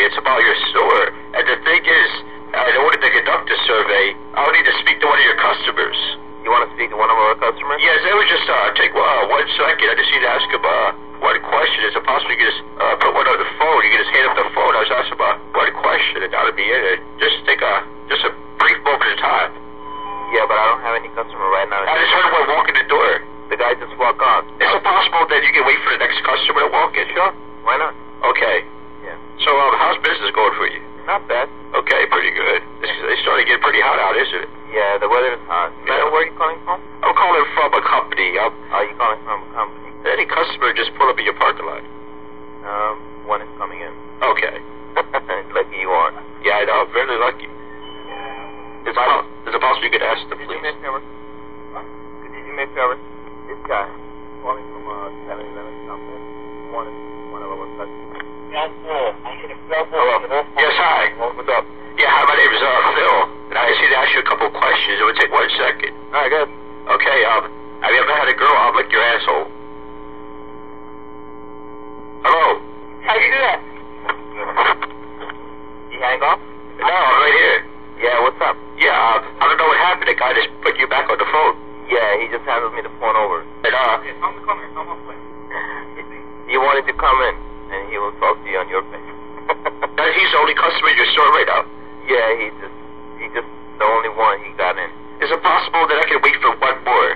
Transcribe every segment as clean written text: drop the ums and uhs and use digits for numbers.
It's about your store. And the thing is, in order to conduct a survey, I'll need to speak to one of your customers. You want to speak to one of our customers? Yes, it was just, take 1 second. I just need to ask him, one question. Is it possible you can just, put one on the phone? You can just hand him the phone. I was asking about one question, and that'll be it. Just take just a brief moment of time. Yeah, but I don't have any customer right now. I just heard one walk in the door. The guy just walked off. Is it possible that you can wait for the next customer to walk in? Sure. Why not? Okay. Yeah. So, how's business going for you? Not bad. Okay, pretty good. It's starting to get pretty hot out, isn't it? Yeah, the weather is hot. Yeah. Where are you calling from? I'm calling from a company. Are you calling from a company? Any customer just pull up in your parking lot. One is coming in. Okay. Lucky you are. Yeah, I know. I'm very lucky. Is it possible you could ask them, please? Could you do me a favor? Could you do me a favor? This guy calling from a 7-Eleven company. One of our customers. Hello. Yes, hi. What's up? Yeah, hi, my name is Phil. And I just need to ask you a couple of questions. It would take 1 second. All right, good. Okay, have you ever had a girl lick your asshole? Hello? How you do that? You hang up? No, I'm right here. Yeah, what's up? Yeah, I don't know what happened. The guy just put you back on the phone. Yeah, he just handed me the phone over. And, He wanted to come in, and he will talk to you on your face. he's the only customer in your store right now. Yeah, he just the only one he got in. Is it possible that I can wait for one more?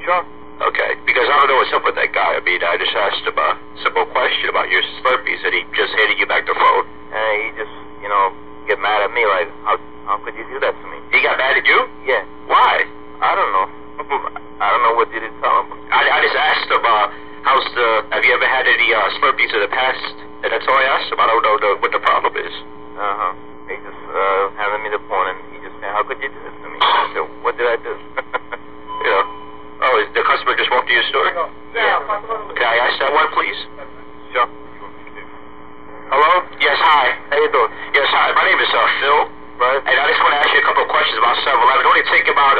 Sure. Okay, because I don't know what's up with that guy. I mean, I just asked him a simple question about your Slurpees, and he just handed you back the phone. And he just, get mad at me, like, how could you do that to me? He got mad at you? Yeah. Why? I don't know. I don't know what did he tell him. I just asked him, have you ever had any Slurpees in the past? And that's all I asked him. I don't know what the problem is. Uh-huh. He just handed me the phone, and he just said, how could you do this to me? I said, what did I do? Oh, is the customer just walked to your store? Yeah. Can I ask that one, please? Sure. Hello? Yes, hi. How you doing? Yes, hi. My name is Phil. Right. And I just want to ask you a couple of questions about 7-Eleven. It only take about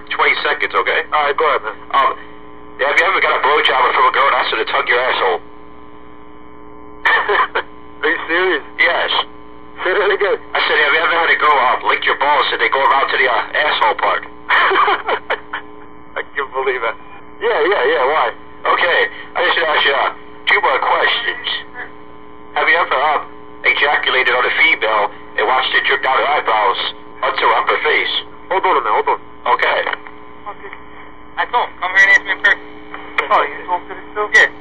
20 seconds, okay? All right, go ahead, man. Have you ever got a blowjob from a girl and asked her to tug your asshole? Are you serious? Yes. Say that again. I said, have you ever had a girl lick your balls and they go around to the asshole part? I can't believe that. Yeah, why? Okay, I just want to ask you 2 more questions. Have you ever ejaculated on a female and watched it drip down her eyebrows onto her upper face? Hold on a minute, hold on. Okay. I told him, come here and ask me in person. Oh, you talk to this still? Yeah.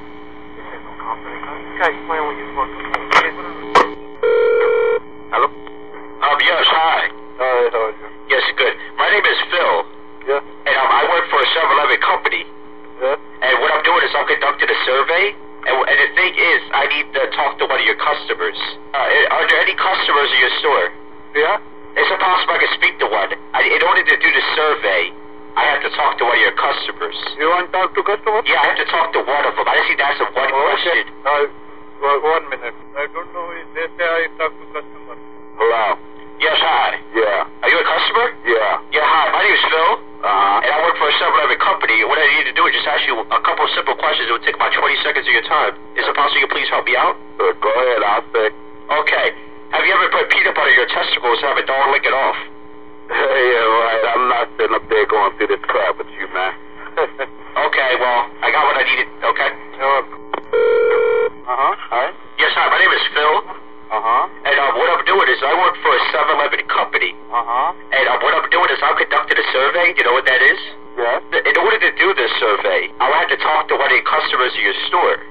This ain't no company. This guy's playing with your fucking phone. Hello? Yes, hi. Alright, how are you? Yes, good. My name is Phil. Yeah? And I work for a 7-Eleven company. Yeah? And what I'm doing is I'm conducting a survey. And the thing is, I need to talk to one of your customers. Are there any customers in your store? Yeah? Is it possible I can speak to one? In order to do the survey, I have to talk to one of your customers. You want to talk to customers? Yeah, I have to talk to one of them. I just need to ask them one question. Well, 1 minute. I don't know if they say I talk to customers. Hello? Yes, hi. Yeah. Are you a customer? Yeah. Yeah, hi. My name is Phil. Uh-huh. And I work for a 7-Eleven company. What I need to do is just ask you a couple of simple questions. It would take about 20 seconds of your time. Is it possible you can please help me out? Go ahead, I'll say. Okay. Have you ever put peanut butter in your testicles and have a dog lick it off? Yeah, right. I'm not sitting up there going through this crap with you, man. Okay, well, I got what I needed. Okay. Alright. Yes, hi. My name is Phil. And what I'm doing is I work for a 7-Eleven company. And what I'm doing is I'm conducting a survey. You know what that is? Yes. In order to do this survey, I will have to talk to one of your customers in your store.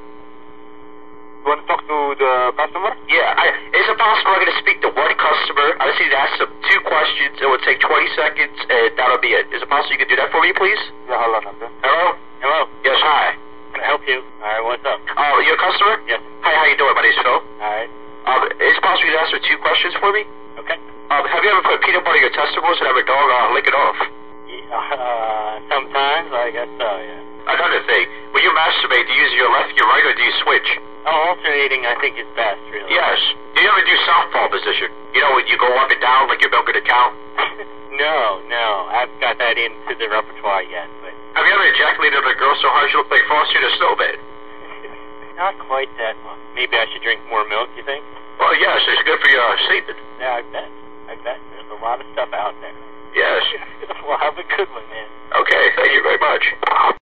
You want to talk to the customer? Yeah. Is it possible I'm going to speak to one customer? I just need to ask them 2 questions. It will take 20 seconds, and that'll be it. Is it possible you can do that for me, please? Yeah, hold on, okay. Hello? Hello. Yes, hi. Can I help you? Alright, what's up? Oh, you're a customer? Yes. Hi, how you doing? My name's Phil. Alright. Is it possible you can answer 2 questions for me? Okay. Have you ever put peanut butter in your testicles and have a dog lick it off? Sometimes, I guess so, yeah. Another thing, when you masturbate, do you use your left, your right, or do you switch? Alternating, I think, is best, really. Yes. Do you ever do southpaw position? You know, when you go up and down like you're milking a cow? No. I haven't got that into the repertoire yet, but... Have you ever ejaculated on a girl so hard she looked like Frosty the Snowman? Not quite that much. Maybe I should drink more milk, you think? Well, yes, it's good for your sleeping. Yeah, I bet. There's a lot of stuff out there. Yes. Well, have a good one, man. Okay, thank you very much.